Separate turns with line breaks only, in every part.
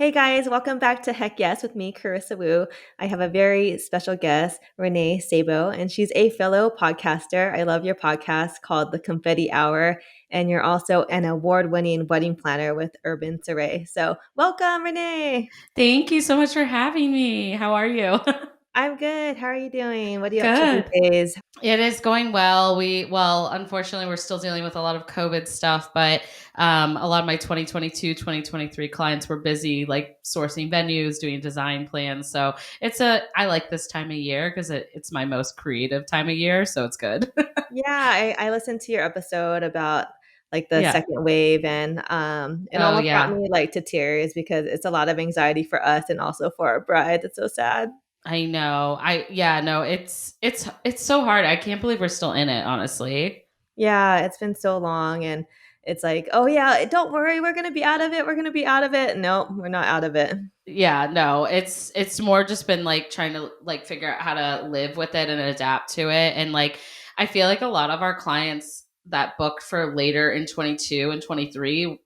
Hey guys, welcome back to Heck Yes with me, Carissa Wu. I have a very special guest, Renee Sabo, and she's a fellow podcaster. I love your podcast called The Confetti Hour, and you're also an award-winning wedding planner with Urban Saray. So welcome, Renee.
Thank you so much for having me. How are you?
I'm good. How are you doing? What are you up to these
Good.
days?
It is going well. Unfortunately, we're still dealing with a lot of COVID stuff, but a lot of my 2022, 2023 clients were busy, like sourcing venues, doing design plans. So I like this time of year because it's my most creative time of year. So it's good.
Yeah, I listened to your episode about like the
Yeah.
second wave and it
Oh,
almost brought
yeah.
me like to tears because it's a lot of anxiety for us and also for our bride. It's so sad.
I know. Yeah, no, it's so hard. I can't believe we're still in it, honestly.
Yeah, it's been so long and it's like, "Oh yeah, don't worry, we're gonna be out of it. We're gonna be out of it." No, we're not out of it.
Yeah, no, it's more just been like trying to like figure out how to live with it and adapt to it. And like I feel like a lot of our clients that booked for later in 22 and 23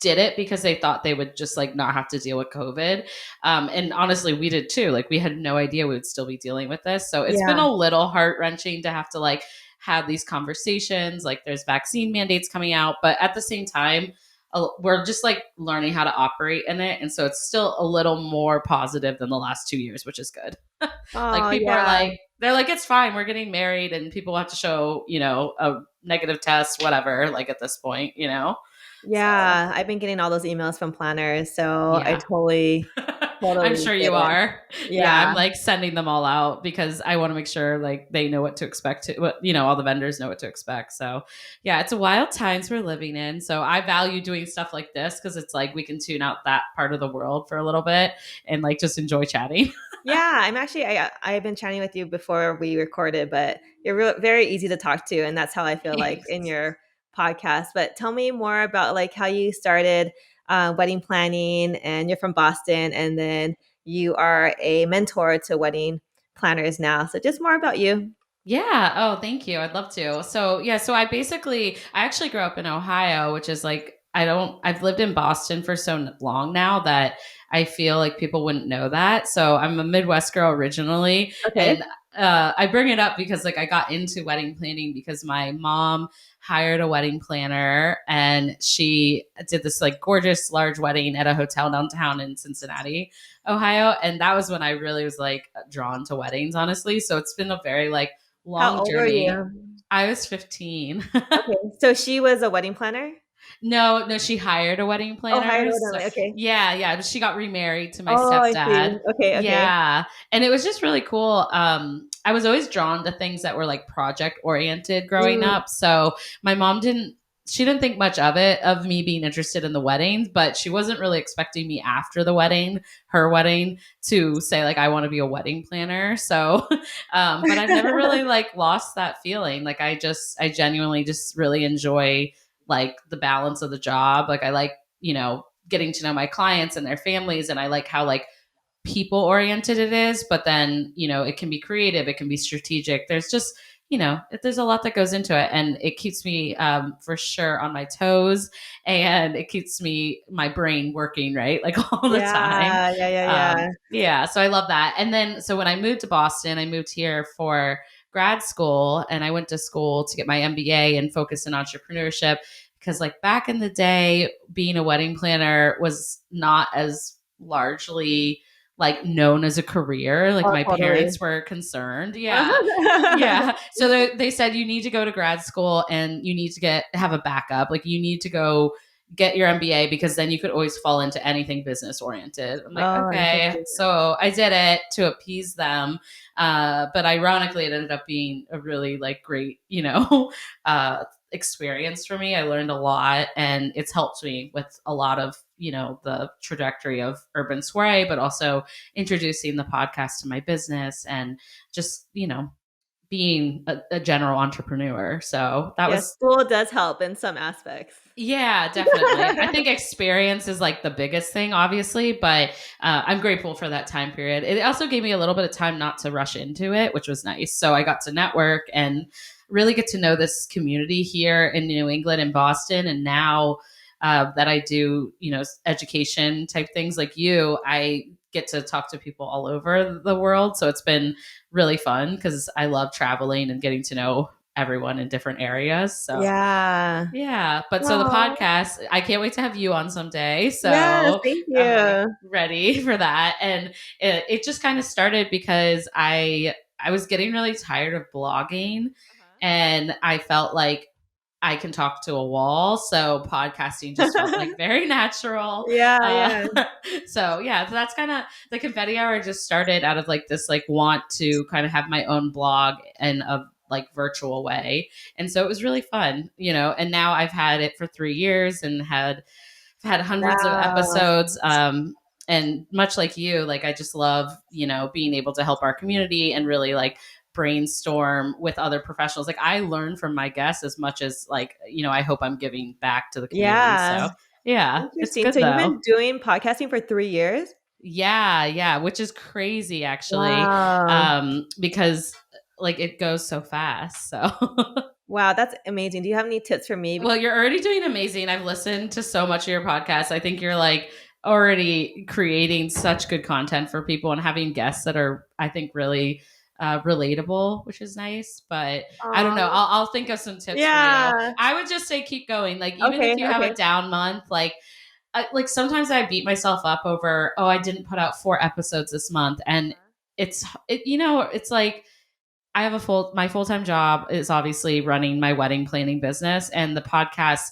did it because they thought they would just like not have to deal with COVID. And honestly, we did too. Like we had no idea we would still be dealing with this. So it's been
Yeah.
a little heart wrenching to have to like have these conversations. Like there's vaccine mandates coming out, but at the same time, we're just like learning how to operate in it. And so it's still a little more positive than the last 2 years, which is good. Like
Oh,
people are
yeah.
like, they're like, it's fine. We're getting married and people have to show, a negative test, whatever, like at this point. So
Yeah, I've been getting all those emails from planners, so I
yeah. I'm
totally
sure
get
you
it.
are. Yeah,
Yeah.
I'm like sending them all out because I want to make sure like they know what to expect. All the vendors know what to expect. So, yeah, it's a wild times we're living in. So, I value doing stuff like this because it's like we can tune out that part of the world for a little bit and like just enjoy chatting.
Yeah, I've been chatting with you before we recorded, but you're very easy to talk to, and that's how I feel like in your podcast. But tell me more about like how you started wedding planning, and you're from Boston, and then you are a mentor to wedding planners now. So just more about you.
Yeah. Oh, thank you. I'd love to. So, yeah, so I actually grew up in Ohio, which is like, I've lived in Boston for so long now that I feel like people wouldn't know that. So, I'm a Midwest girl originally.
Okay.
And I bring it up because like I got into wedding planning because my mom hired a wedding planner and she did this like gorgeous large wedding at a hotel downtown in Cincinnati, Ohio. And that was when I really was like drawn to weddings, honestly. So, it's been a very like
How
long
old are
journey.
you?
I was 15.
Okay, so she was a wedding planner.
No, no, she hired a wedding
Oh, hired a
planner. So
wedding. Okay.
yeah, yeah. She got remarried to my
Oh, I see.
stepdad.
Okay, okay.
Yeah. And it was just really cool. I was always drawn to things that were like project oriented growing
Mm,
up. So my mom she didn't think much of it, of me being interested in the weddings, but she wasn't really expecting me after the wedding, her wedding, to say like I want to be a wedding planner. So but I've never really like lost that feeling. Like I genuinely just really enjoy like the balance of the job. Like I like, getting to know my clients and their families, and I like how like people oriented it is, but then, it can be creative, it can be strategic. There's just, there's a lot that goes into it, and it keeps me for sure on my toes, and it keeps my brain working, right? Like all the time.
yeah, yeah, yeah, yeah.
Yeah, so I love that. And then so when I moved to Boston, I moved here for grad school, and I went to school to get my MBA and focus in entrepreneurship because like back in the day, being a wedding planner was not as largely like known as a career. Like
Oh,
my
totally.
parents were concerned. Yeah. Yeah. So they said you need to go to grad school and you need to have a backup. Like you need to go get your MBA because then you could always fall into anything business oriented. I'm like,
Oh,
okay.
interesting.
So I did it to appease them. But ironically, it ended up being a really like great, experience for me. I learned a lot, and it's helped me with a lot of, the trajectory of Urban Sway, but also introducing the podcast to my business and just, being a general entrepreneur. So that
Yeah,
was
school does help in some aspects.
yeah, definitely. I think experience is like the biggest thing, obviously, but I'm grateful for that time period. It also gave me a little bit of time not to rush into it, which was nice. So I got to network and really get to know this community here in New England and Boston. And now that I do, education type things like you, I get to talk to people all over the world. So it's been really fun because I love traveling and getting to know everyone in different areas. So
Yeah.
yeah, but so the
Aw.
podcast, I can't wait to have you on someday.
Yes,
So
thank
I'm really
you.
ready for that. And it just kind of started because I was getting really tired of blogging,
Uh-huh.
and I felt like I can talk to a wall. So podcasting just felt like very natural.
Yeah,
Uh,
yeah.
so yeah, so that's kind of the confetti hour just started out of like this like want to kind of have my own blog in a like virtual way. And so it was really fun, and now I've had it for 3 years and had hundreds of
Wow.
episodes. And much like you, like I just love, being able to help our community and really like brainstorm with other professionals. Like I learn from my guests as much as like, I hope I'm giving back to the community.
Yeah.
So yeah, it's
Interesting.
good
So you've
though.
been doing podcasting for 3 years?
Yeah, yeah, which is crazy actually.
Wow.
Because like it goes so fast. So
Wow, that's amazing. Do you have any tips for me?
well, you're already doing amazing. I've listened to so much of your podcast. I think you're like already creating such good content for people and having guests that are, I think, really relatable, which is nice. But I don't know.
Aw.
I'll think of some tips for you.
Yeah.
I would just say keep going. Like even
Okay,
if you have a
okay.
down month, like sometimes I beat myself up over, oh, I didn't put out 4 episodes this month, and
Uh-huh.
it's like I have my full-time job is obviously running my wedding planning business, and the podcast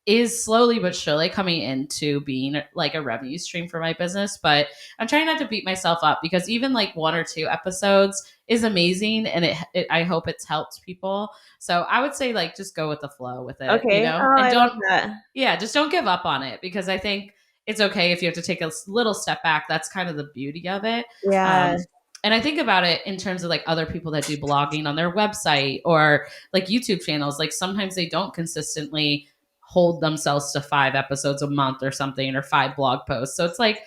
is slowly but surely coming into being like a revenue stream for my business. But I'm trying not to beat myself up because even like 1 or 2 episodes is amazing, and I hope it's helped people. So I would say like just go with the flow with it,
Okay. Oh,
and
I love
don't
that.
yeah, just don't give up on it because I think it's okay if you have to take a little step back. That's kind of the beauty of it.
Yeah.
Um, and I think about it in terms of like other people that do blogging on their website or like YouTube channels. Like sometimes they don't consistently hold themselves to 5 episodes a month or something or 5 blog posts. So it's like,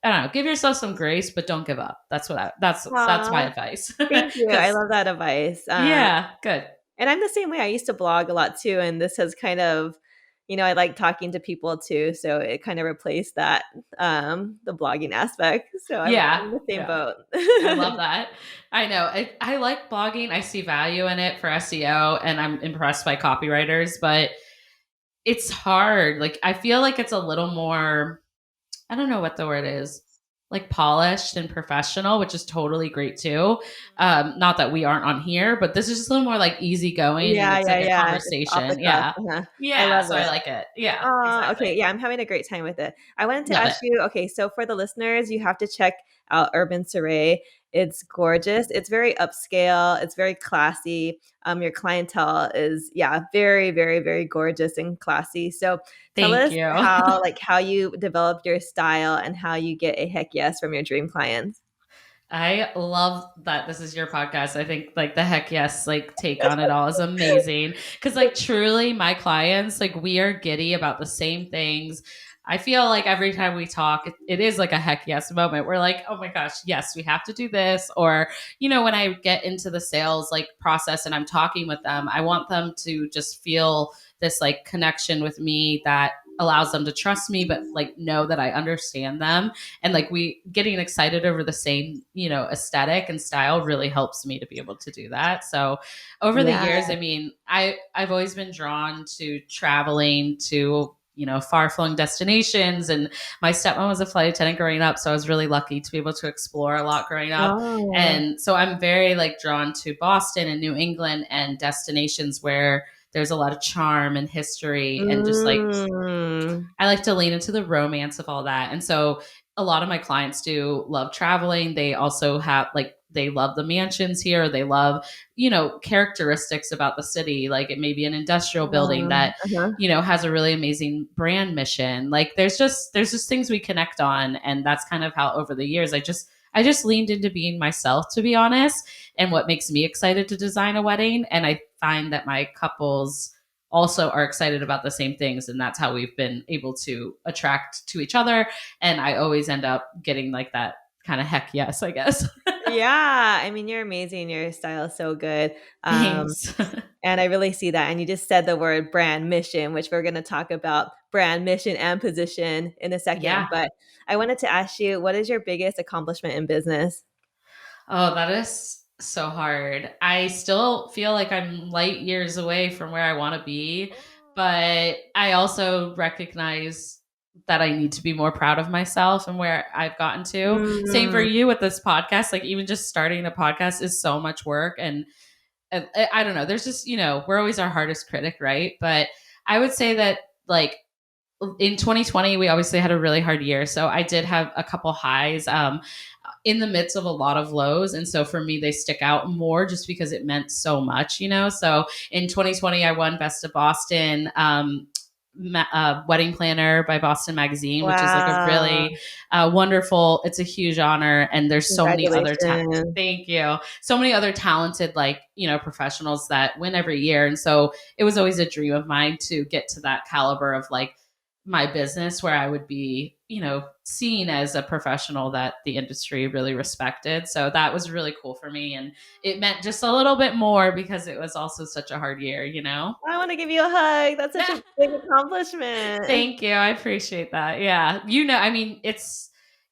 I don't know, give yourself some grace, but don't give up. That's my
Aw,
advice.
thank you. I
Because
love that advice.
yeah, good.
And I'm the same way. I used to blog a lot too, and this has kind of, I like talking to people too, so it kind of replaced that, the blogging aspect. So I'm
Yeah,
in the same
yeah.
boat.
I love that. I know. I like blogging. I see value in it for SEO, and I'm impressed by copywriters, but it's hard. Like, I feel like it's a little more, I don't know what the word is, like polished and professional, which is totally great too. Not that we aren't on here, but this is just a little more like easygoing and
Yeah,
it's
yeah,
like a
yeah, just off the
conversation.
cuff,
Yeah.
uh-huh. I
Yeah.
love
So I
it.
like it. Yeah,
Okay,
exactly.
yeah, I'm having a great time with it. I wanted to
Love
ask
it.
you, okay, so for the listeners, you have to check out Urban Saray. It's gorgeous. It's very upscale. It's very classy. Your clientele is, yeah, very, very, very gorgeous and classy. So tell
Thank
us
you.
how you develop your style and how you get a heck yes from your dream clients.
I love that this is your podcast. I think like the heck yes, like take on it all is amazing. Cause like truly my clients, like we are giddy about the same things. I feel like every time we talk, it is like a heck yes moment. We're like, oh my gosh, yes, we have to do this. Or, when I get into the sales like process and I'm talking with them, I want them to just feel this like connection with me that allows them to trust me, but like know that I understand them, and like we getting excited over the same aesthetic and style really helps me to be able to do that. So over the
Yeah.
years, I mean, I've always been drawn to traveling to far flung destinations, and my stepmom was a flight attendant growing up, so I was really lucky to be able to explore a lot growing up.
Oh.
And so I'm very like drawn to Boston and New England and destinations where there's a lot of charm and history and just like
Mm.
I like to lean into the romance of all that. And so a lot of my clients do love traveling. They also have like they love the mansions here. They love, characteristics about the city. Like it may be an industrial building that,
Uh-huh.
has a really amazing brand mission. Like there's just things we connect on. And that's kind of how over the years I just leaned into being myself, to be honest, and what makes me excited to design a wedding. And I find that my couples also are excited about the same things, and that's how we've been able to attract to each other. And I always end up getting like that kind of heck yes, I guess.
Yeah, I mean, you're amazing. Your style is so good. Um,
Thanks.
and I really see that. And you just said the word brand mission, which we're going to talk about brand mission and position in a second.
Yeah.
But I wanted to ask you, what is your biggest accomplishment in business?
Oh, that is so hard. I still feel like I'm light years away from where I want to be, but I also recognize that I need to be more proud of myself and where I've gotten to. Same for
Mm,
you with this podcast. Like, even just starting a podcast is so much work. And I don't know, there's just, we're always our hardest critic, right? But I would say that, like, in 2020, we obviously had a really hard year. So I did have a couple highs in the midst of a lot of lows. And so for me, they stick out more just because it meant so much. So in 2020, I won Best of Boston. Wedding planner by Boston Magazine, which is like a
wow.
really wonderful. It's a huge honor, and there's so many other.
Congratulations.
Thank you. So many other talented, like, professionals that win every year, and so it was always a dream of mine to get to that caliber of, like, my business where I would be, seen as a professional that the industry really respected. So that was really cool for me, and it meant just a little bit more because it was also such a hard year.
I want to give you a hug. That's such a big accomplishment.
Thank you. I appreciate that. Yeah. I mean,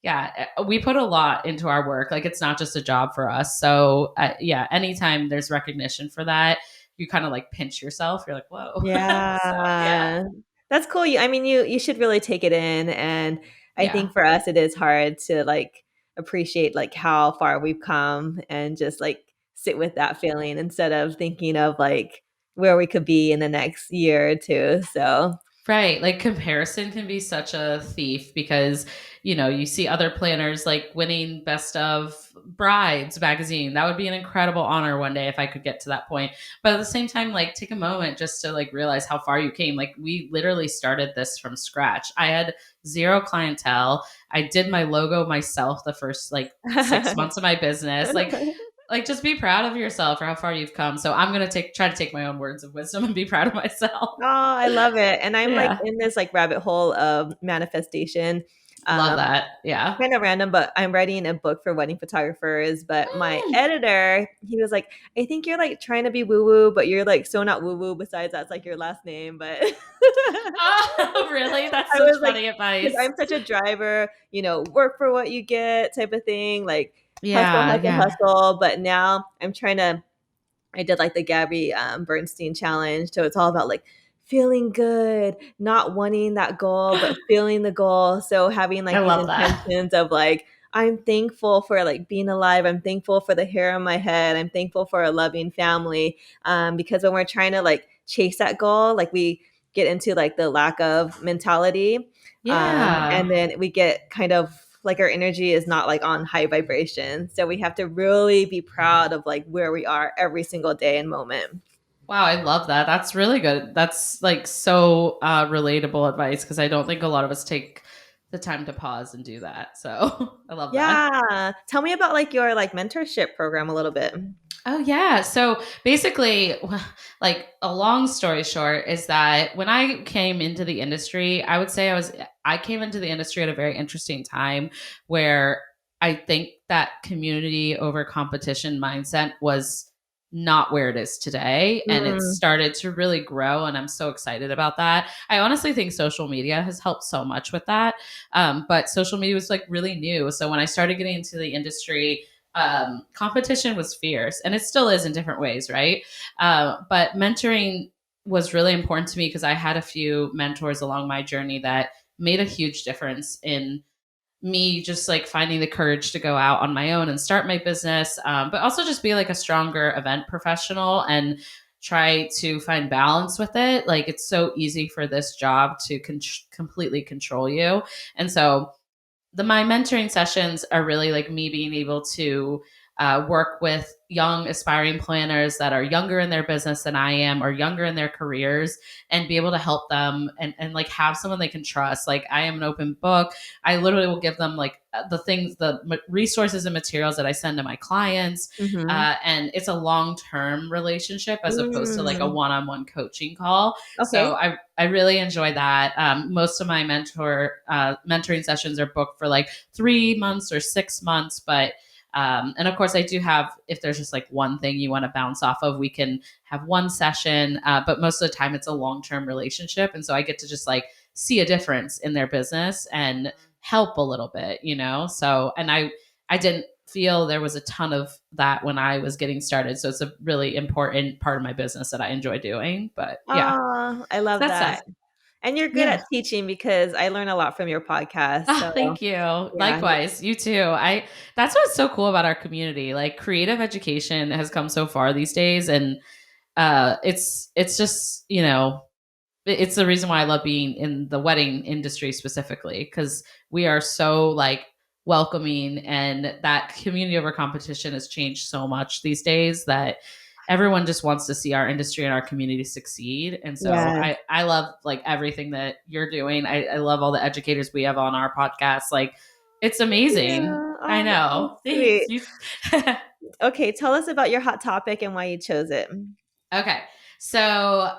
yeah, we put a lot into our work. Like, it's not just a job for us. So, yeah, anytime there's recognition for that, you kind of like pinch yourself. You're like, whoa. So, yeah.
Yeah. That's cool. I mean, you should really take it in, and I
Yeah.
think for us it is hard to, like, appreciate, like, how far we've come and just, like, sit with that feeling instead of thinking of, like, where we could be in the next year or 2. So,
Right. Like, comparison can be such a thief because, you see other planners like winning Best of Brides magazine. That would be an incredible honor one day if I could get to that point. But at the same time, like, take a moment just to, like, realize how far you came. Like, we literally started this from scratch. I had zero clientele. I did my logo myself the first, like, 6 months of my business. Like, just be proud of yourself for how far you've come. So I'm gonna try to take my own words of wisdom and be proud of myself.
Oh, I love it, and I'm, like,
Yeah.
in this, like, rabbit hole of manifestation.
Love
Um,
that. Yeah.
Kind of random, but I'm writing a book for wedding photographers, but my
Mm.
editor, he was like, "I think you're, like, trying to be woo-woo, but you're, like, so not woo-woo besides that's, like, your last name," but
Oh, really? That's
I
such
was like,
funny
because 'cause
advice.
I'm such a driver, work for what you get type of thing, like, hustle,
Yeah,
hustle,
yeah.
hustle, but now I did, like, the Gabby, Bernstein challenge, so it's all about, like, feeling good, not wanting that goal, but feeling the goal, so having,
I
like, these
love that.
intentions of, like, I'm thankful for, like, being alive, I'm thankful for the hair on my head, I'm thankful for a loving family, because when we're trying to, like, chase that goal, like, we get into, like, the lack of mentality,
Yeah.
and then we get kind of like our energy is not like on high vibration. So we have to really be proud of like where we are every single day and moment.
Wow, I love that. That's really good. That's, like, so relatable advice because I don't think a lot of us take the time to pause and do that. So I love that.
Yeah. Tell me about like your like mentorship program a little bit.
Oh, yeah. So basically, like, a long story short is that when I came into the industry, I would say I came into the industry at a very interesting time where I think that community over competition mindset was not where it is today. And it's
Mm.
started to really grow. And I'm so excited about that. I honestly think social media has helped so much with that. But social media was, like, really new. So when I started getting into the industry, competition was fierce, and it still is in different ways, right? But mentoring was really important to me because I had a few mentors along my journey that made a huge difference in me just, like, finding the courage to go out on my own and start my business, but also just be, like, a stronger event professional and try to find balance with it. Like, it's so easy for this job to completely control you. And so my mentoring sessions are really like me being able to work with young aspiring planners that are younger in their business than I am or younger in their careers and be able to help them and like have someone they can trust. Like I am an open book. I literally will give them like the things, the resources and materials that I send to my clients.
Mhm.
And it's a long-term relationship as opposed to like a
Mm.
one-on-one coaching call. So
Okay.
I really enjoy that. Most of my mentoring sessions are booked for like 3 months or 6 months, but and of course, I do have, if there's just like one thing you want to bounce off of, we can have one session. But most of the time, it's a long term relationship. And so I get to just like see a difference in their business and help a little bit, you know? So, and I didn't feel there was a ton of that when I was getting started. So it's a really important part of my business that I enjoy doing. But yeah,
Oh, I
so
love
that's
that.
us.
And you're good
Yeah.
at teaching because I learn a lot from your podcast.
Oh,
So,
thank you.
yeah.
Likewise, you too. I That's what's so cool about our community. Like creative education has come so far these days and it's just, you know, it's the reason why I love being in the wedding industry specifically because we are so like welcoming and that community over competition has changed so much these days that everyone just wants to see our industry and our community succeed. And so
Yes.
I love like everything that you're doing. I love all the educators we have on our podcast. Like it's amazing.
Yeah.
I
Oh, that's so
know. Thanks.
sweet.
You
Okay, tell us about your hot topic and why you chose it.
Okay. So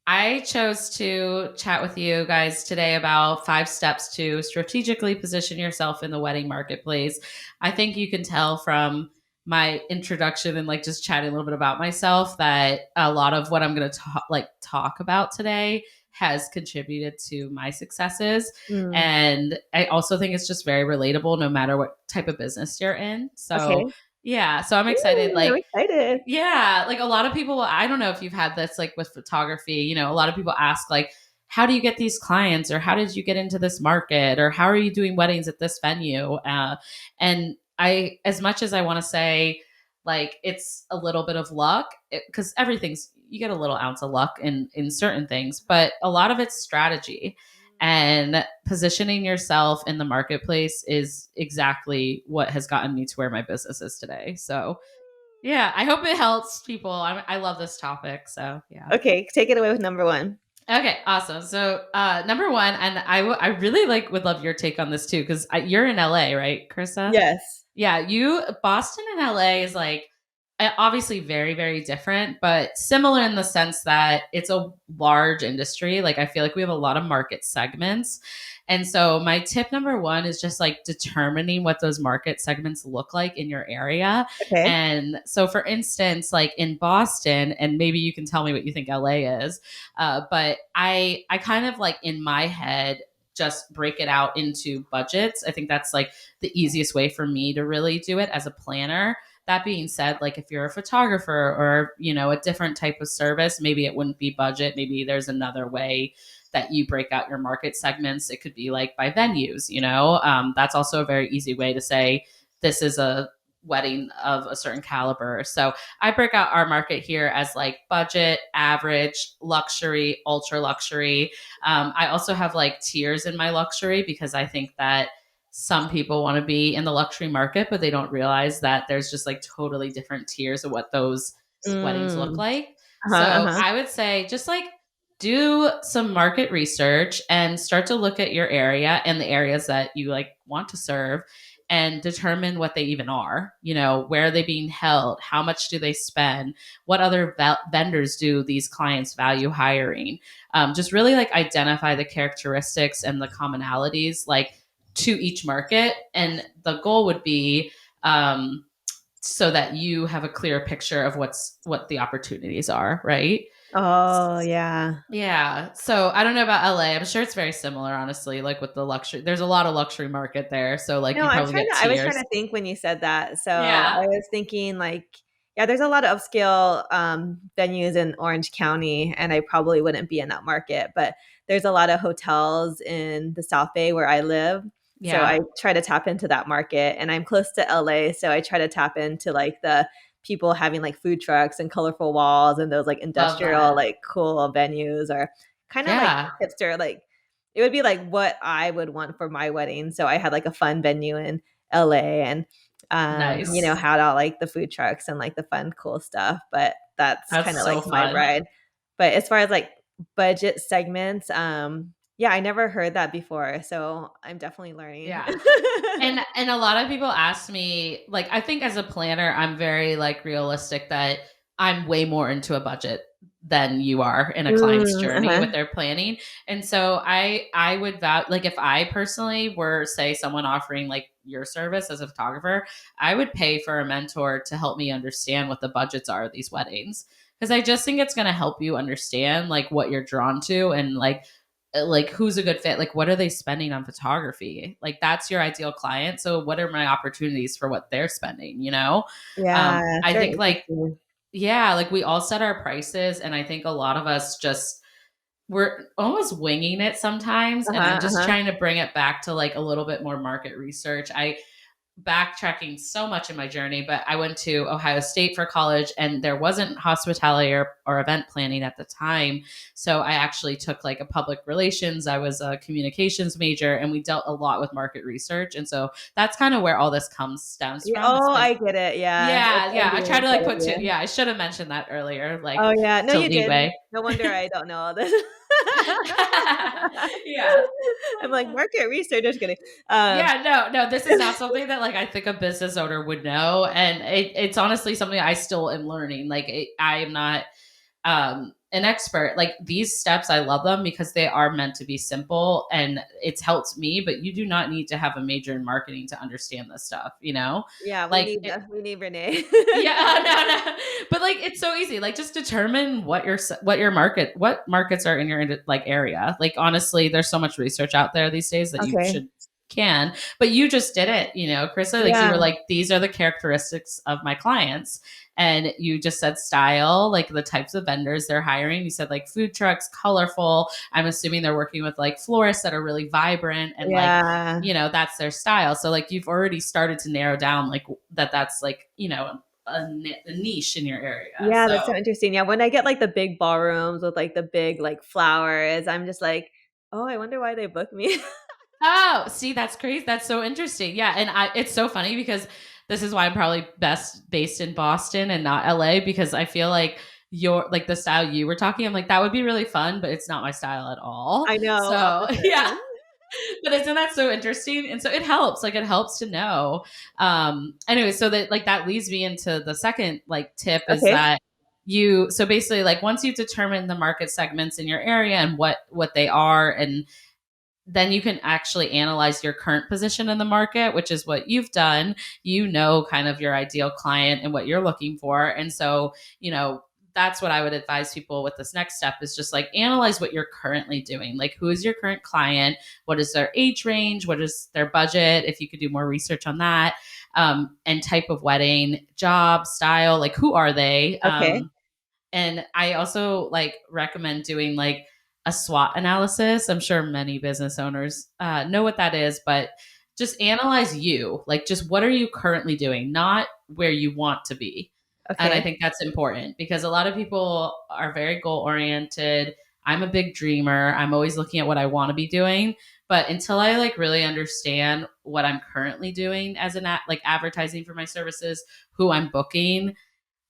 I chose to chat with you guys today about 5 steps to strategically position yourself in the wedding marketplace. I think you can tell from my introduction and like just chatting a little bit about myself that a lot of what I'm going to talk about today has contributed to my successes.
Mm,
And I also think it's just very relatable no matter what type of business you're in. So,
okay.
yeah, so I'm excited
Ooh, I'm
like
excited.
yeah, like a lot of people, I don't know if you've had this like with photography, you know, a lot of people ask like how do you get these clients or how did you get into this market or how are you doing weddings at this venue? And I as much as I want to say like it's a little bit of luck because everything's you get a little ounce of luck in certain things, but a lot of it's strategy and positioning yourself in the marketplace is exactly what has gotten me to where my business is today. So yeah, I hope it helps people. I love this topic. So, yeah.
Okay, take it away with number one.
Okay, awesome. So, number one, and I really like would love your take on this too, because you're in LA, right, Carissa?
Yes.
Yeah, Boston and LA is like obviously very, very different, but similar in the sense that it's a large industry. Like, I feel like we have a lot of market segments. And so, my tip number one is just like determining what those market segments look like in your area.
Okay.
And so, for instance, like in Boston, and maybe you can tell me what you think LA is, but I kind of like in my head, just break it out into budgets. I think that's like the easiest way for me to really do it as a planner. That being said, like if you're a photographer or, you know, a different type of service, maybe it wouldn't be budget. Maybe there's another way that you break out your market segments. It could be like by venues, you know, that's also a very easy way to say this is a wedding of a certain caliber. So I break out our market here as like budget, average, luxury, ultra luxury. I also have like tiers in my luxury because I think that some people want to be in the luxury market, but they don't realize that there's just like totally different tiers of what those weddings look
Mm.
like.
Uh-huh,
So
uh-huh.
I would say just like do some market research and start to look at your area and the areas that you like want to serve and determine what they even are. You know, where are they being held? How much do they spend? What other vendors do these clients value hiring? Just really like identify the characteristics and the commonalities like to each market. And the goal would be so that you have a clear picture of what the opportunities are, right?
Oh, yeah.
Yeah. So I don't know about LA. I'm sure it's very similar, honestly, like with the luxury. There's a lot of luxury market there. So like
No,
you probably get
I was trying
tiers.
to think when you said that. So,
Yeah.
I was thinking like, yeah, there's a lot of upscale, venues in Orange County, and I probably wouldn't be in that market, but there's a lot of hotels in the South Bay where I live. So
Yeah.
I try to tap into that market, and I'm close to LA, so I try to tap into, like, the people having, like, food trucks and colorful walls and those, like,
Love
industrial,
that.
like, cool venues or kinda like
Yeah.
hipster, like it would be like what I would want for my wedding. So I had like a fun venue in LA and
Nice.
had all like the food trucks and like the fun, cool stuff. But that's kind
That's
of
so
like my
fun.
ride. But as far as like budget segments, yeah, I never heard that before. So I'm definitely learning.
Yeah. And a lot of people ask me, like, I think as a planner, I'm very like realistic that I'm way more into a budget than you are in a client's journey with
Uh-huh.
their planning. And so I would like if I personally were say someone offering like your service as a photographer, I would pay for a mentor to help me understand what the budgets are of these weddings. Because I just think it's going to help you understand like what you're drawn to and like who's a good fit, like what are they spending on photography, like that's your ideal client, so what are my opportunities for what they're spending,
Yeah, it's
I
very
think like
interesting.
yeah, like we all set our prices, and I think a lot of us just we're almost winging it sometimes, and I'm
Uh-huh,
just
uh-huh.
trying to bring it back to like a little bit more market research. I backtracking so much in my journey, but I went to Ohio State for college, and there wasn't hospitality or event planning at the time. So I actually took like a public relations, I was a communications major, and we dealt a lot with market research. And so that's kind of where all this stems
Yeah,
from. It's
oh,
been
I get it, yeah. It's
yeah, yeah. I try
envious
to like
of
put to
you.
yeah, I should have mentioned that earlier, like
Oh, yeah. No,
to
you did.
leeway.
No wonder I don't know all this.
Yeah.
I'm like, "Market research," just kidding. Um
Yeah, no, no, this is not something that like I think a business owner would know, and it's honestly something I still am learning. Like I am not an expert. Like these steps, I love them because they are meant to be simple, and it's helped me. But you do not need to have a major in marketing to understand this stuff.
Yeah,
Like
we need Renee.
yeah, no, no. But like it's so easy. Like just determine what markets are in your like area. Like honestly, there's so much research out there these days that you
Okay.
should can. But you just did it, Carissa. Like you
Yeah,
were like, these are the characteristics of my clients. And you just said style, like the types of vendors they're hiring. You said like food trucks, colorful. I'm assuming they're working with like florists that are really vibrant and like
yeah.
that's their style. So like you've already started to narrow down like that's like a niche in your area.
Yeah, that's so
So
interesting. Yeah, when I get, like, the big ballrooms with, like, the big, like, flowers, I'm just like, "Oh, I wonder why they booked me."
oh, see, that's crazy. That's so interesting. Yeah, and it's so funny because this is why I'm probably best based in Boston and not LA, because I feel like your like the style you were talking, I'm like that would be really fun, but it's not my style at all.
I know,
So yeah,
opposite.
but isn't that so interesting? And so it helps to know. Anyway, so that like that leads me into the second like tip is
Okay,
that so basically like once you've determined the market segments in your area and what they are, and then you can actually analyze your current position in the market, which is what you've done. Kind of your ideal client and what you're looking for. And so, that's what I would advise people with this next step is just like analyze what you're currently doing. Like, who is your current client? What is their age range? What is their budget? If you could do more research on that, and type of wedding, job, style, like, who are they?
okay,
And I also like recommend doing like a SWOT analysis. I'm sure many business owners know what that is, but just analyze you. Like, just what are you currently doing, not where you want to be. And I
okay.
think that's important because a lot of people are very goal oriented. I'm a big dreamer. I'm always looking at what I want to be doing. But until I like really understand what I'm currently doing as like advertising for my services, who I'm booking,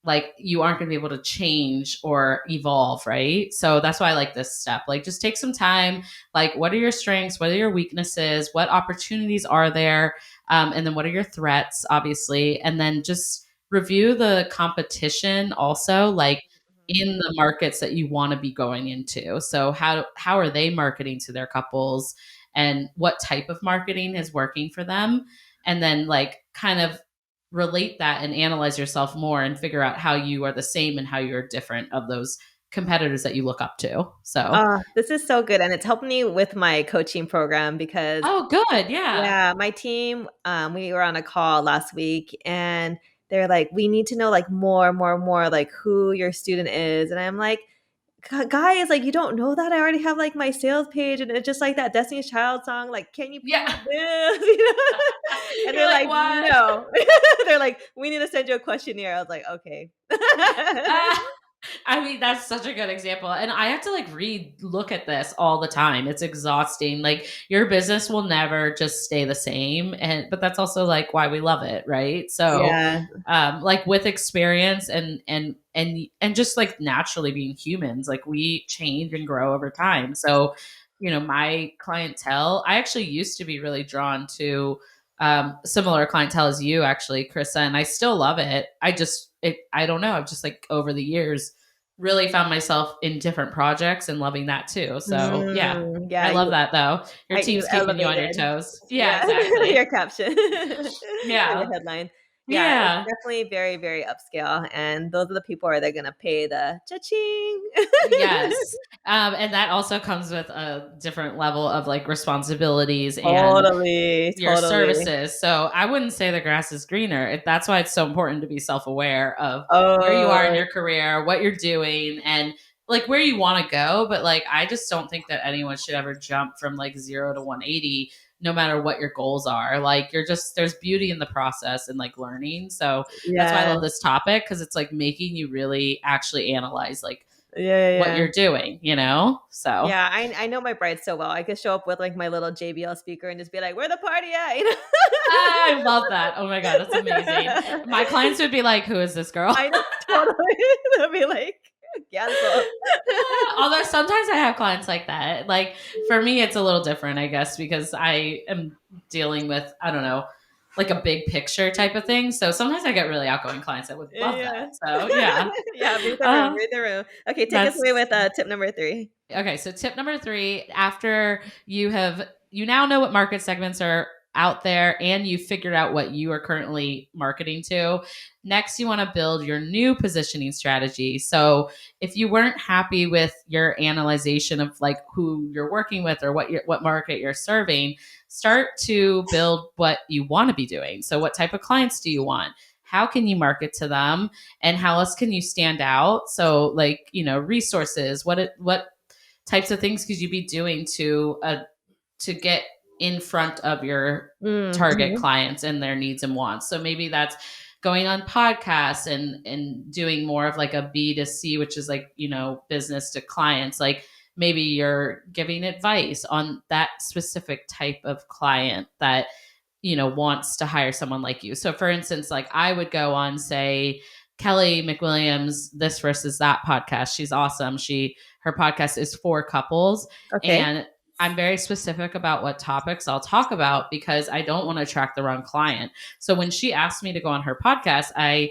like you aren't going to be able to change or evolve, right? So that's why I like this step. Like just take some time, like what are your strengths, what are your weaknesses, what opportunities are there, and then what are your threats, obviously, and then just review the competition also, like in the markets that you want to be going into. So how are they marketing to their couples, and what type of marketing is working for them, and then like kind of relate that and analyze yourself more and figure out how you are the same and how you're different of those competitors that you look up to. So,
This is so good, and it's helped me with my coaching program because
oh, good. Yeah.
yeah, my team, we were on a call last week and they're like, "We need to know like more, like who your student is." And I'm like, Guys, like, you don't know that? I already have like my sales page and it's just like that Destiny's Child song, like, can you
Yeah.
prove this?" You know? And
You're
they're
like,
like,
what?
"No." They're like, "We need to send you a questionnaire." I was like, "Okay."
I mean, that's such a good example. And I have to like look at this all the time. It's exhausting. Like your business will never just stay the same. But that's also like why we love it, right? So
Yeah.
like with experience and just like naturally being humans, like we change and grow over time. So, my clientele, I actually used to be really drawn to similar clientele as you actually, Carissa, and I still love it. I don't know, I've just like over the years really found myself in different projects and loving that too. So yeah,
Yeah,
I love that though. Your
you
team's keeping you on your
elevated.
toes. Yeah,
Yeah,
exactly.
your caption or your
Yeah.
headline. Yeah, it's
Yeah.
definitely very, very upscale, and those are the people are they're gonna pay the cha-ching.
Yes. And that also comes with a different level of like responsibilities and
Totally,
your
totally.
services. So I wouldn't say the grass is greener. That's why it's so important to be self aware of where you are in
Oh,
your career, what you're doing, and like where you want to go. But like, I just don't think that anyone should ever jump from like 0 to 180, no matter what your goals are. Like, there's beauty in the process and like learning. So that's why I
yeah.
love this topic because it's like making you really actually analyze like
Yeah, yeah,
what
yeah.
you're doing. So
Yeah, I know my bride so well. I could show up with, like, my little JBL speaker and just be like, "Where the party at?"
I love that. Oh my God, that's amazing. My clients would be like, who is this girl?
I know, totally. They'll be like, "Cancel."
Although sometimes I have clients like that. Like for me, it's a little different, I guess, because I am dealing with, I don't know, like a big picture type of thing. So sometimes I get really outgoing clients that would love
Yeah.
that. So yeah.
Yeah, read the room,
Uh,
read the room. Okay, take us
that's
away with, tip number 3.
Okay, so tip number 3, after you now know what market segments are out there and you figured out what you are currently marketing to, next you want to build your new positioning strategy. So, if you weren't happy with your analyzation of like who you're working with or what market you're serving, start to build what you want to be doing. So, what type of clients do you want? How can you market to them? And how else can you stand out? So, like, resources, what types of things could you be doing to get in front of your
Mm,
target
mhm.
clients and their needs and wants? So maybe that's going on podcasts and doing more of like a B2C, which is like, business to clients. Like maybe you're giving advice on that specific type of client that wants to hire someone like you. So for instance, like I would go on, say, Kelly McWilliams This Versus That podcast. She's awesome. Her podcast is for couples,
Okay.
and I'm very specific about what topics I'll talk about because I don't want to attract the wrong client. So when she asked me to go on her podcast, I'm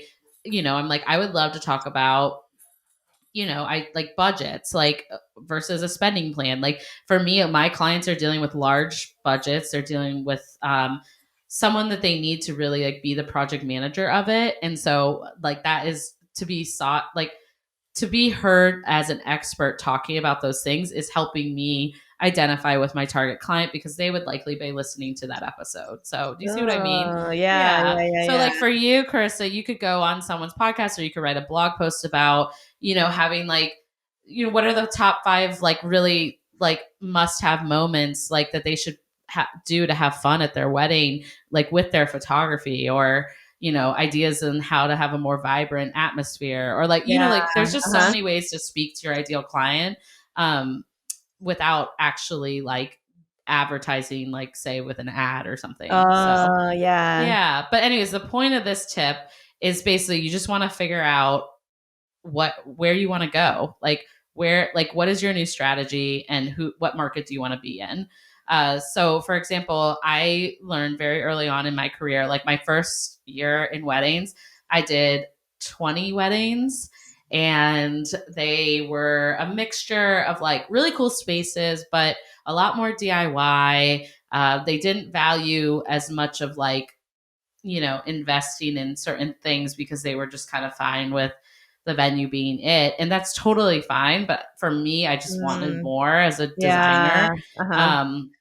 like, I would love to talk about, I like budgets, like versus a spending plan. Like for me, my clients are dealing with large budgets. They're dealing with someone that they need to really like be the project manager of it. And so like that is to be sought, like to be heard as an expert talking about those things is helping me identify with my target client because they would likely be listening to that episode. So, do you see what I mean?
Oh, yeah,
Yeah.
yeah, yeah,
So,
yeah.
like for you, Carissa, you could go on someone's podcast or you could write a blog post about, having like, what are the top 5 like really like must have moments like that they should do to have fun at their wedding, like with their photography or ideas on how to have a more vibrant atmosphere or like,
Yeah,
like there's just so
uh-huh.
many ways to speak to your ideal client um, without actually like advertising, like say with an ad or something. So
Oh, yeah.
yeah. But anyways, the point of this tip is basically you just want to figure out where you want to go, like what is your new strategy and what market do you want to be in. So for example, I learned very early on in my career, like my first year in weddings, I did 20 weddings and they were a mixture of like really cool spaces but a lot more DIY. They didn't value as much of like investing in certain things because they were just kind of fine with the venue being it. And that's totally fine. But for me, I just wanted
Mm,
more as a
yeah,
designer.
uh-huh.
Um,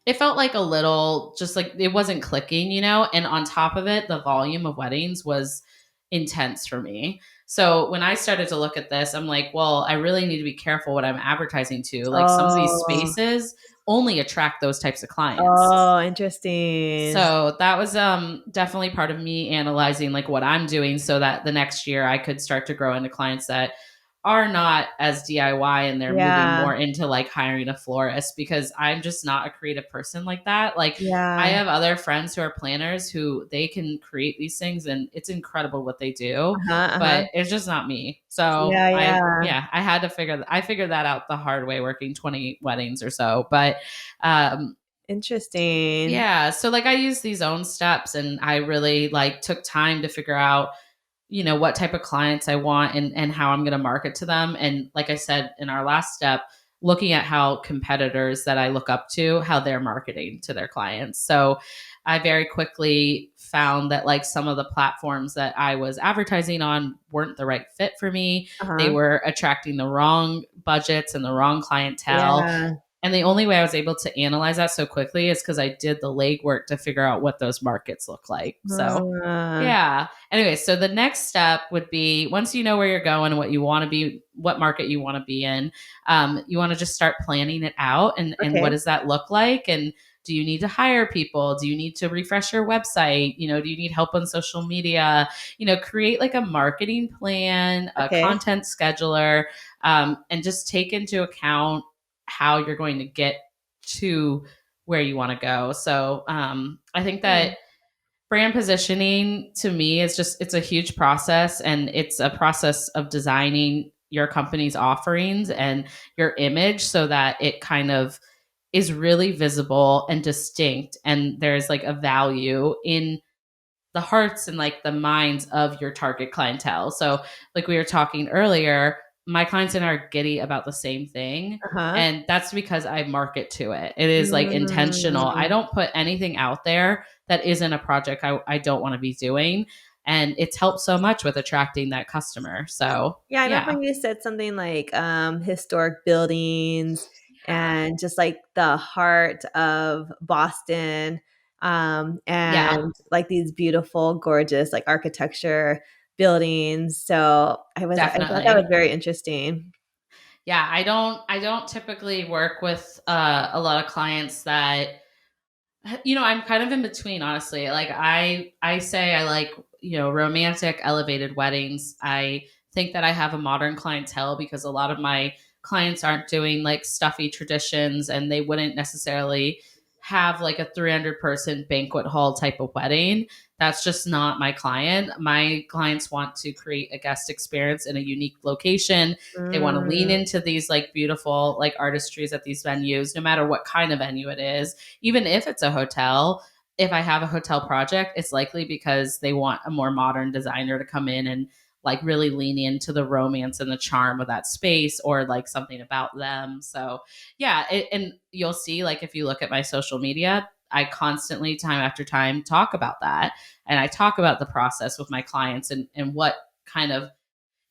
it felt like a little just like it wasn't clicking. And on top of it, the volume of weddings was intense for me. So when I started to look at this, I'm like, well, I really need to be careful what I'm advertising to. Like some of these
Oh,
spaces only attract those types of clients.
oh, interesting.
So that was definitely part of me analyzing like what I'm doing so that the next year I could start to grow into clients that are not as DIY and they're moving
Yeah.
more into like hiring a florist, because I'm just not a creative person like that. Like I
Yeah.
have other friends who are planners who they can create these things and it's incredible what they do,
Uh-huh, uh-huh.
but it's just not me. So
Yeah, yeah.
I had to I figured that out the hard way working 20 weddings or so. But um
Interesting.
yeah, so like I used these own steps and I really like took time to figure out, what type of clients I want and how I'm going to market to them. And like I said in our last step, looking at how competitors that I look up to, how they're marketing to their clients. So I very quickly found that like some of the platforms that I was advertising on weren't the right fit for me. They
Uh-huh.
were attracting the wrong budgets and the wrong clientele.
Yeah.
And the only way I was able to analyze that so quickly is because I did the legwork to figure out what those markets look like. So,
Uh,
yeah. Anyway, so the next step would be once you know where you're going and what you want to be, what market you want to be in, you want to just start planning it out. And what
okay.
does that look like? And do you need to hire people? Do you need to refresh your website? Do you need help on social media? Create like a marketing plan, a
Okay.
content scheduler, and just take into account how you're going to get to where you want to go. So I think that
Hmm.
brand positioning to me is just it's a huge process, and it's a process of designing your company's offerings and your image so that it kind of is really visible and distinct, and there's like a value in the hearts and like the minds of your target clientele. So, like we were talking earlier, my clients and I are giddy about the same thing.
Uh-huh.
And that's because I market to it. It is like intentional. I
Mm.
don't put anything out there that isn't a project I don't want to be doing. And it's helped so much with attracting that customer. So,
Yeah, I remember
yeah.
you said something like historic buildings and just like the heart of Boston,
Yeah,
and like these beautiful, gorgeous like architecture buildings. So I thought that was
definitely.
very interesting.
Yeah, I don't typically work with a lot of clients that I'm kind of in between, honestly. Like I say I like, romantic elevated weddings. I think that I have a modern clientele because a lot of my clients aren't doing like stuffy traditions, and they wouldn't necessarily have like a 300-person banquet hall type of wedding. That's just not my client. My clients want to create a guest experience in a unique location. They want to lean
Mm,
into these like beautiful like artistries at these venues, no matter what kind of venue it is. Even if it's a hotel, if I have a hotel project, it's likely because they want a more modern designer to come in and like really lean into the romance and the charm of that space, or like something about them. So, yeah, and you'll see like if you look at my social media, I constantly time after time talk about that, and I talk about the process with my clients and what kind of,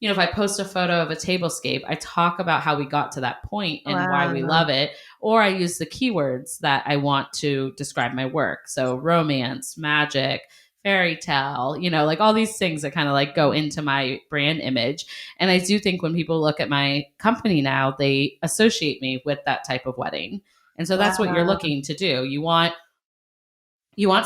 if I post a photo of a tablescape, I talk about how we got to that point and why we
wow.
love it, or I use the keywords that I want to describe my work. So romance, magic, fairy tale, like all these things that kind of like go into my brand image. And I do think when people look at my company now, they associate me with that type of wedding. And so that's what you're
Wow.
looking to do. You want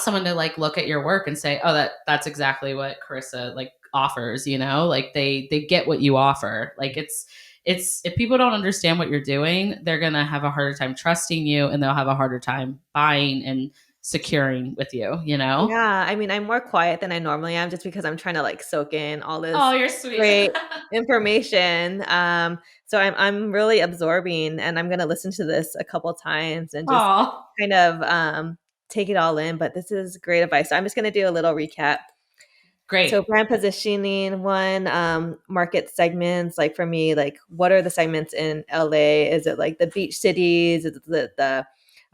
someone to like look at your work and say, "Oh, that's exactly what Carissa like offers." Like they get what you offer. Like it's if people don't understand what you're doing, they're gonna have a harder time trusting you, and they'll have a harder time buying and securing with you. You know.
Yeah, I mean, I'm more quiet than I normally am just because I'm trying to like soak in all
Oh,
this
you're sweet.
great information. So I'm really absorbing, and I'm gonna listen to this a couple times and just
Oh,
kind of take it all in. But this is great advice. So I'm just gonna do a little recap.
great.
So brand positioning, one, market segments, like for me, like what are the segments in LA? Is it like the beach cities? Is it the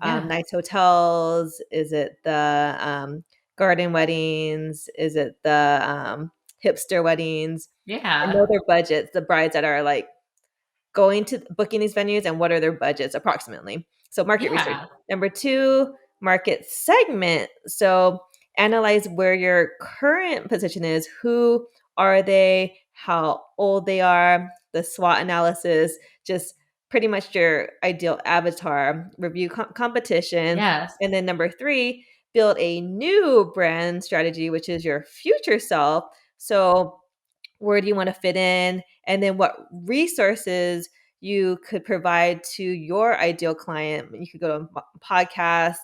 Yeah.
nice hotels? Is it the garden weddings? Is it the hipster weddings? And
Yeah.
know their budgets, the brides that are like going to booking these venues and what are their budgets approximately. So market research.
Yeah.
Number two, market segment. So analyze where your current position is. Who are they? How old they are? The SWOT analysis. Just pretty much your ideal avatar. Review competition.
Yes.
And then number three, build a new brand strategy, which is your future self. So where do you want to fit in and then what resources you could provide to your ideal client. You could go to a podcast,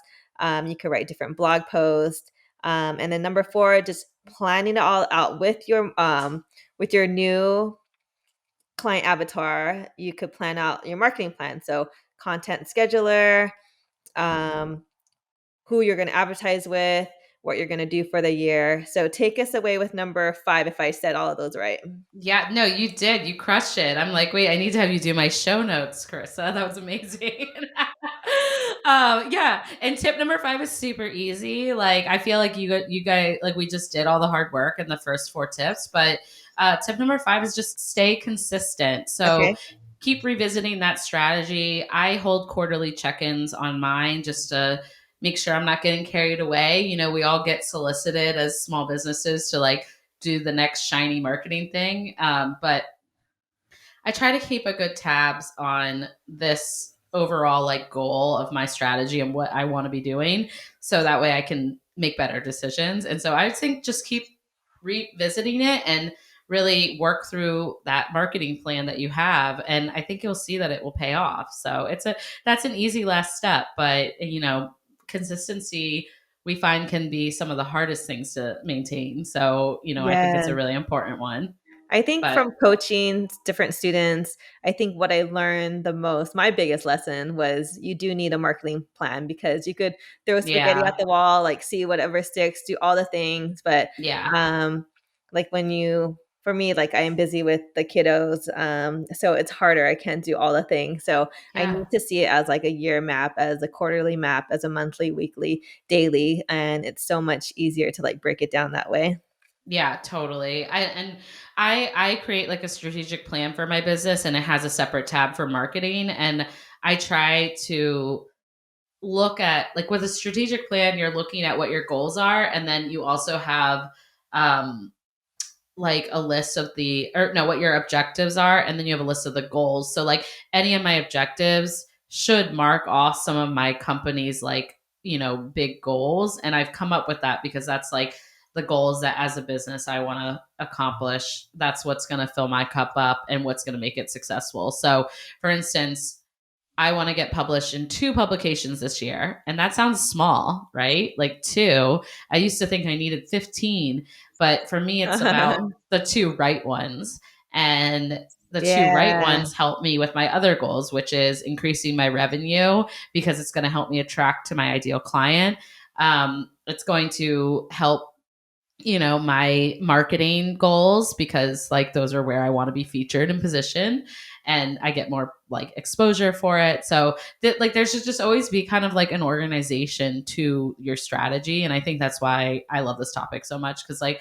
you could write different blog posts, and then number four, just planning it all out with your new client avatar. You could plan out your marketing plan. So content scheduler, um, who you're going to advertise with, what you're going to do for the year. So take us away with number five, if I said all of those right.
Yeah, no, you did. You crushed it. I'm like, wait, I need to have you do my show notes, Carissa. That was amazing. Yeah. And tip number 5 is super easy. Like, I feel like you guys, like, we just did all the hard work in the first 4 tips, but tip number 5 is just stay consistent. So
Okay.
keep revisiting that strategy. I hold quarterly check-ins on mine just to make sure I'm not getting carried away. You know, we all get solicited as small businesses to like do the next shiny marketing thing. But I try to keep a good tabs on this overall like goal of my strategy and what I want to be doing. So that way I can make better decisions. And so I think just keep revisiting it and really work through that marketing plan that you have. And I think you'll see that it will pay off. So that's an easy last step, but you know, consistency we find can be some of the hardest things to maintain. So, you know, I think it's
Yeah.
a really important one.
I think
But
from coaching different students, I think what I learned the most, my biggest lesson was you do need a marketing plan because you could throw spaghetti at
yeah,
the wall, like see whatever sticks, do all the things. But
yeah.
um, like for me, like I am busy with the kiddos, so it's harder. I can't do all the things. So I
Yeah.
need to see it as like a year map, as a quarterly map, as a monthly, weekly, daily. And it's so much easier to like break it down that way.
Yeah, totally. I create like a strategic plan for my business and it has a separate tab for marketing and I try to look at like with a strategic plan you're looking at what your goals are and then you also have um like a list of the or no what your objectives are and then you have a list of the goals so like any of my objectives should mark off some of my company's like you know big goals and I've come up with that because that's like the goals that as a business I want to accomplish that's what's going to fill my cup up and what's going to make it successful so for instance I want to get published in 2 publications this year. And that sounds small, right? Like 2. I used to think I needed 15, but for me, it's about the 2 right ones. And the 2 right
Yeah.
ones help me with my other goals, which is increasing my revenue because it's going to help me attract to my ideal client. It's going to help you know my marketing goals because like those are where I want to be featured and positioned and I get more like exposure for it so like there should just always be kind of like an organization to your strategy and I think that's why I love this topic so much because like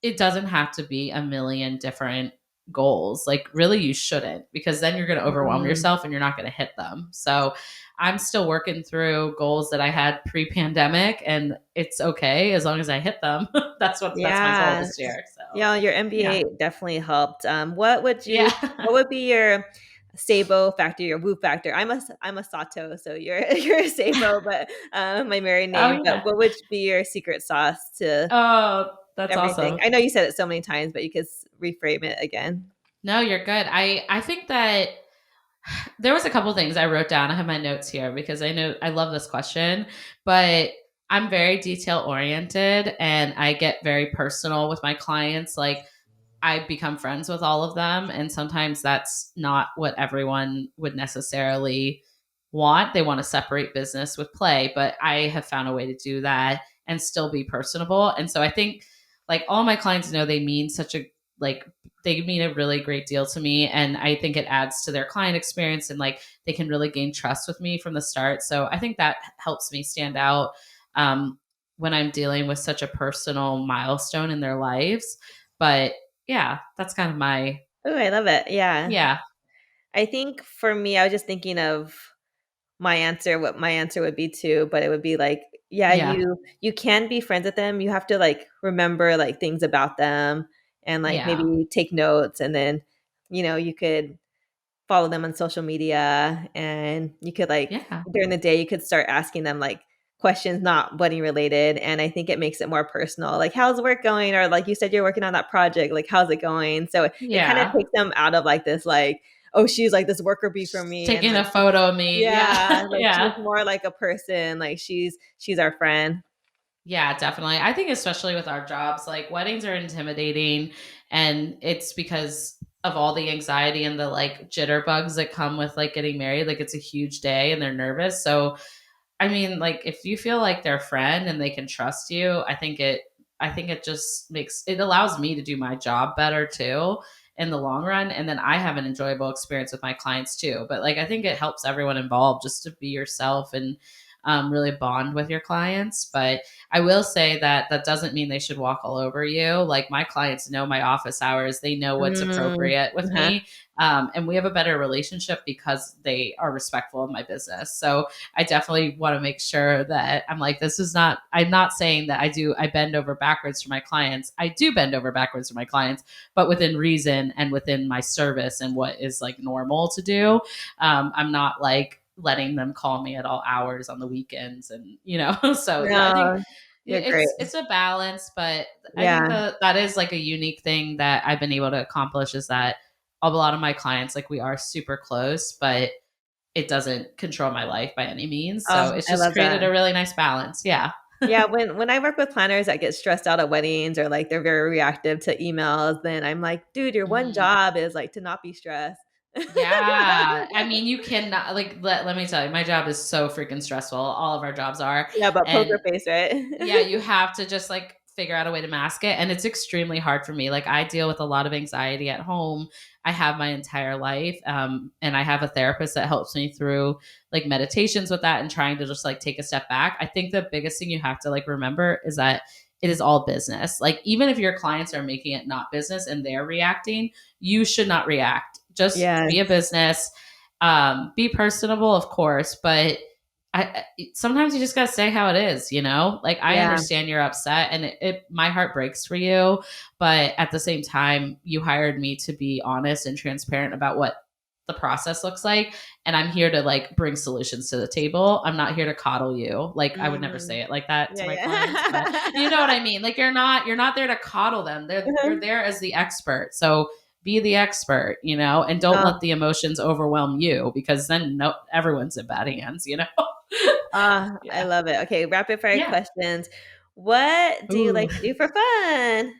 it doesn't have to be a million different goals. Like, really, you shouldn't, because then you're going to overwhelm
Mm.
yourself and you're not going to hit them. So, I'm still working through goals that I had pre-pandemic, and it's okay as long as I hit them. That's my goal
Yeah.
this year. So,
Yeah, your
yeah,
MBA definitely helped. What
yeah.
would be your Sabo factor, your Woo factor? I'm a Sato, so you're you're a Sabo, but my married
Oh
name. But
yeah.
what would be your secret sauce to
Oh, that's
everything?
awesome.
I know you said it so many times, but you could reframe it again.
No, you're good. I think that there was a couple things I wrote down. I have my notes here because I know I love this question, but I'm very detail oriented and I get very personal with my clients. Like I become friends with all of them. And sometimes that's not what everyone would necessarily want. They want to separate business with play, but I have found a way to do that and still be personable. And so I think like all my clients know they mean such a like they mean a really great deal to me and I think it adds to their client experience and like they can really gain trust with me from the start. So I think that helps me stand out um, when I'm dealing with such a personal milestone in their lives. But yeah, that's kind of my
Oh, I love it. Yeah.
yeah,
I think for me, I was just thinking of my answer, what my answer would be too, but it would be like, yeah,
yeah,
you can be friends with them. You have to like remember like things about them and like
yeah,
maybe take notes and then, you could follow them on social media and you could like
yeah,
during the day you could start asking them like questions not wedding related, and I think it makes it more personal. Like, how's work going? Or like you said, you're working on that project. Like, how's it going? So it kind of
Yeah.
takes them out of like this, like, oh, she's like this worker bee for me, and
Taking a
like,
photo of me. Yeah.
yeah, like she's
Yeah.
more like a person. Like she's our friend.
Yeah, definitely. I think especially with our jobs, like weddings are intimidating, and it's because of all the anxiety and the like jitterbugs that come with like getting married. Like it's a huge day and they're nervous. So I mean, like if you feel like their friend and they can trust you, I think it just makes it allows me to do my job better too in the long run. And then I have an enjoyable experience with my clients too. But like I think it helps everyone involved just to be yourself and really bond with your clients. But I will say that that doesn't mean they should walk all over you. Like my clients know my office hours, they know what's
Mm,
appropriate with
uh-huh.
me. And we have a better relationship because they are respectful of my business. So I definitely want to make sure that I'm like, this is not, I'm not saying that I bend over backwards for my clients. I do bend over backwards for my clients, but within reason and within my service and what is like normal to do. I'm not like letting them call me at all hours on the weekends and, so yeah, I think
No, you're great.
it's a balance, but I think
Yeah.
that is like a unique thing that I've been able to accomplish is that a lot of my clients, like we are super close, but it doesn't control my life by any means. So
Oh,
it's
I
just
love that.
created a really nice balance. Yeah.
Yeah, when I work with planners that get stressed out at weddings or like they're very reactive to emails, then I'm like, dude, your one
Mhm.
job is like to not be stressed.
Yeah. I mean, you cannot like let me tell you, my job is so freaking stressful. All of our jobs are.
Yeah, but poker
And
face, right?
yeah, you have to just like figure out a way to mask it. And it's extremely hard for me. Like I deal with a lot of anxiety at home. I have my entire life. And I have a therapist that helps me through like meditations with that and trying to just like take a step back. I think the biggest thing you have to like remember is that it is all business. Like even if your clients are making it not business and they're reacting, you should not react. Just
Yes.
be a business. Be personable, of course, but sometimes you just gotta say how it is, Like I
Yeah.
understand you're upset, and my heart breaks for you, but at the same time, you hired me to be honest and transparent about what the process looks like, and I'm here to like bring solutions to the table. I'm not here to coddle you. Like I would never
Mm.
say it like that to
Yeah,
my clients, but you know
yeah.
what I mean. Like you're not there to coddle them. You're there as the expert. So be the expert, and don't
Oh,
let the emotions overwhelm you because then no everyone's in bad hands.
I
Yeah.
love it. Okay, rapid fire
Yeah.
questions. What do you
Ooh.
like to do for fun?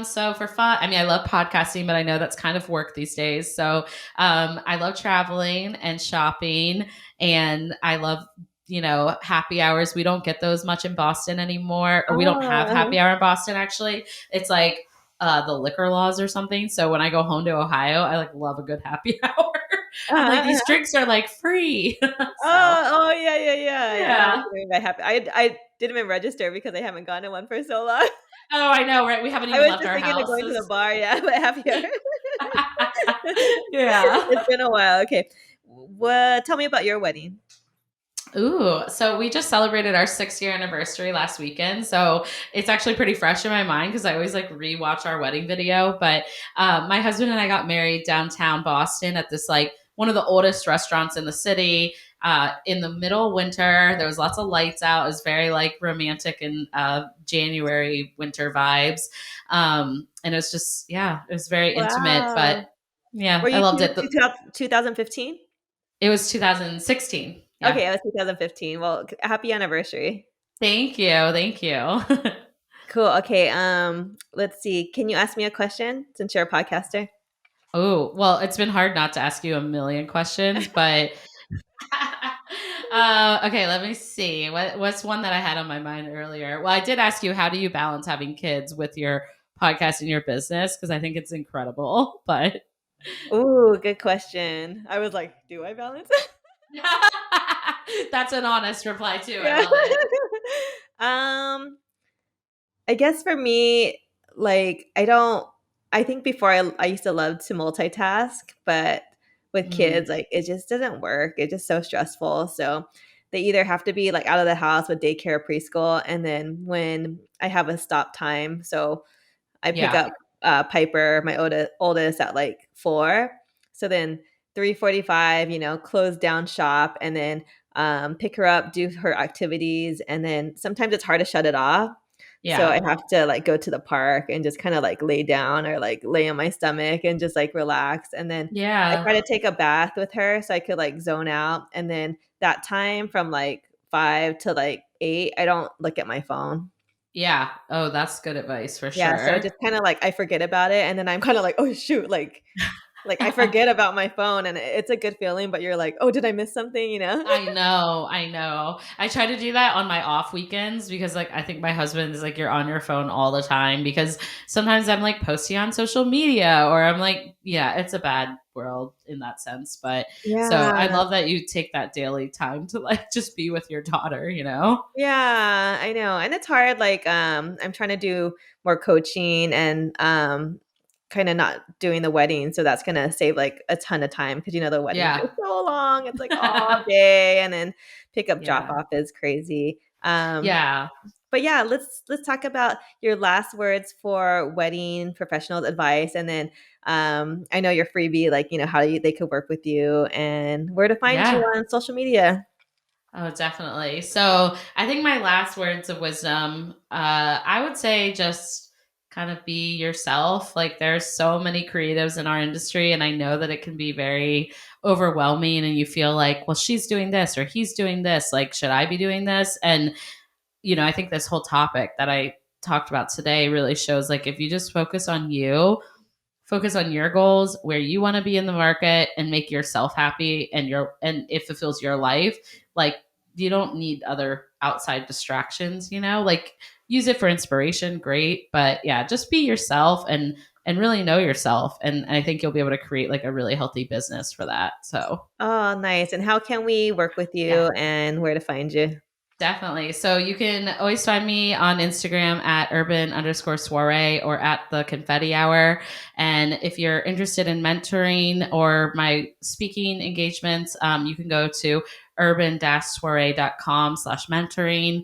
So for fun, I mean, I love podcasting, but I know that's kind of work these days. So, I love traveling and shopping, and I love, happy hours. We don't get those much in Boston anymore, or we don't have
Oh,
happy hour in Boston, actually. It's like, the liquor laws or something. So when I go home to Ohio, I like love a good happy hour. I'm like, these
uh-huh.
drinks are like free. So,
Oh, yeah, yeah, yeah. I know what
yeah.
you mean by happy. I didn't even register because I haven't gone to one for so long.
Oh, I know, right? We haven't
I
even
was
left
just
our
thinking of going to the
houses.
bar, yeah, but happy hour.
Yeah.
It's been a while. Okay. What tell me about your wedding.
Ooh, so we just celebrated our 6 year anniversary last weekend. So it's actually pretty fresh in my mind because I always like rewatch our wedding video. But my husband and I got married downtown Boston at this like one of the oldest restaurants in the city. In the middle of winter, there was lots of lights out. It was very like romantic and January winter vibes. And it was just, yeah, it was very intimate. But
Wow.
yeah,
Were
I
you
loved it.
2015?
It was 2016. Yeah.
Okay, it was 2015. Well, happy anniversary.
Thank you. Thank you.
Cool. Okay. Let's see. Can you ask me a question since you're a podcaster?
Oh, well, it's been hard not to ask you a million questions, but okay, let me see. What's one that I had on my mind earlier? Well, I did ask you how do you balance having kids with your podcast and your business because I think it's incredible, but
Ooh, good question. I was like, do I balance?
that's an honest reply too. I
Yeah.
love it.
um, I guess for me, like I think before I used to love to multitask, but with
Mm,
kids, like it just doesn't work. It's just so stressful. So they either have to be like out of the house with daycare, preschool, and then when I have a stop time, so I pick
yeah.
up Piper, my oldest, at like 4. So then 3:45, close down shop, and then pick her up, do her activities, and then sometimes it's hard to shut it off. So I
Yeah.
have to like go to the park and just kind of like lay down or like lay on my stomach and just like relax. And then I
Yeah.
try to take a bath with her so I could like zone out. And then that time from like 5 to like 8, I don't look at my phone.
Yeah. Oh, that's good advice for
Yeah, so
sure.
just kinda like I forget about it, and then I'm kinda like, "Oh, shoot," like I forget about my phone, and it's a good feeling, but you're like, "Oh, did I miss something?" You know?
I know, I know. I try to do that on my off weekends because like I think my husband is like you're on your phone all the time because sometimes I'm like posting on social media or I'm like yeah, it's a bad world in that sense, but so I
Yeah.
love that you take that daily time to like just be with your daughter, you know?
Yeah, I know, and it's hard, like, I'm trying to do more coaching and, kinda not doing the wedding, so that's gonna save, like, a ton of time because the weddings
Yeah.
are so long, it's, like, all day, and then pick up, drop
Yeah.
off is crazy.
Yeah.
But yeah, let's talk about your last words for wedding professionals advice, and then I know your freebie, like how they could work with you and where to find you
Yeah.
on social media.
Oh, definitely. So I think my last words of wisdom, I would say just kind of be yourself. Like there's so many creatives in our industry, and I know that it can be very overwhelming and you feel like, well, she's doing this or he's doing this. Like, should I be doing this? And, I think this whole topic that I talked about today really shows like if you just focus on your goals, where you want to be in the market and make yourself happy and it fulfills your life, like you don't need other outside distractions, like use it for inspiration, great, but yeah, just be yourself and really know yourself, and I think you'll be able to create like a really healthy business for that. So
Oh, nice. And how can we work with
yeah.
you and where to find you?
Definitely. So you can always find me on Instagram at urban_soiree or at the confetti hour. And if you're interested in mentoring or my speaking engagements, you can go to urban-soiree.com/mentoring.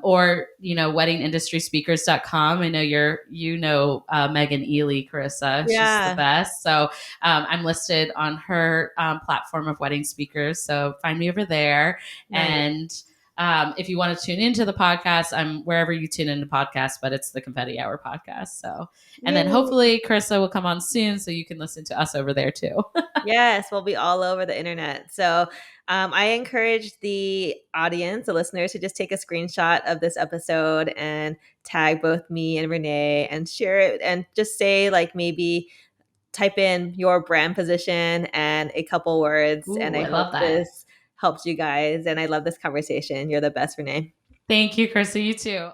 Or weddingindustryspeakers.com. I know Megan Ely, Carissa. She's the
Yeah,
best. So I'm listed on her platform of wedding speakers. So find me over there.
nice.
And if you want to tune into the podcast, I'm wherever you tune into podcasts, but it's the Confetti Hour podcast. So, and then
Yay.
hopefully Carissa will come on soon so you can listen to us over there too.
Yes, we'll be all over the internet. So I encourage the audience, the listeners, to just take a screenshot of this episode and tag both me and Renee and share it and just say, like, maybe type in your brand position and a couple words. And
Ooh,
I
I
hope
love that.
this helps you guys. And I love this conversation. You're the best, Renee.
Thank you, Carissa. You too.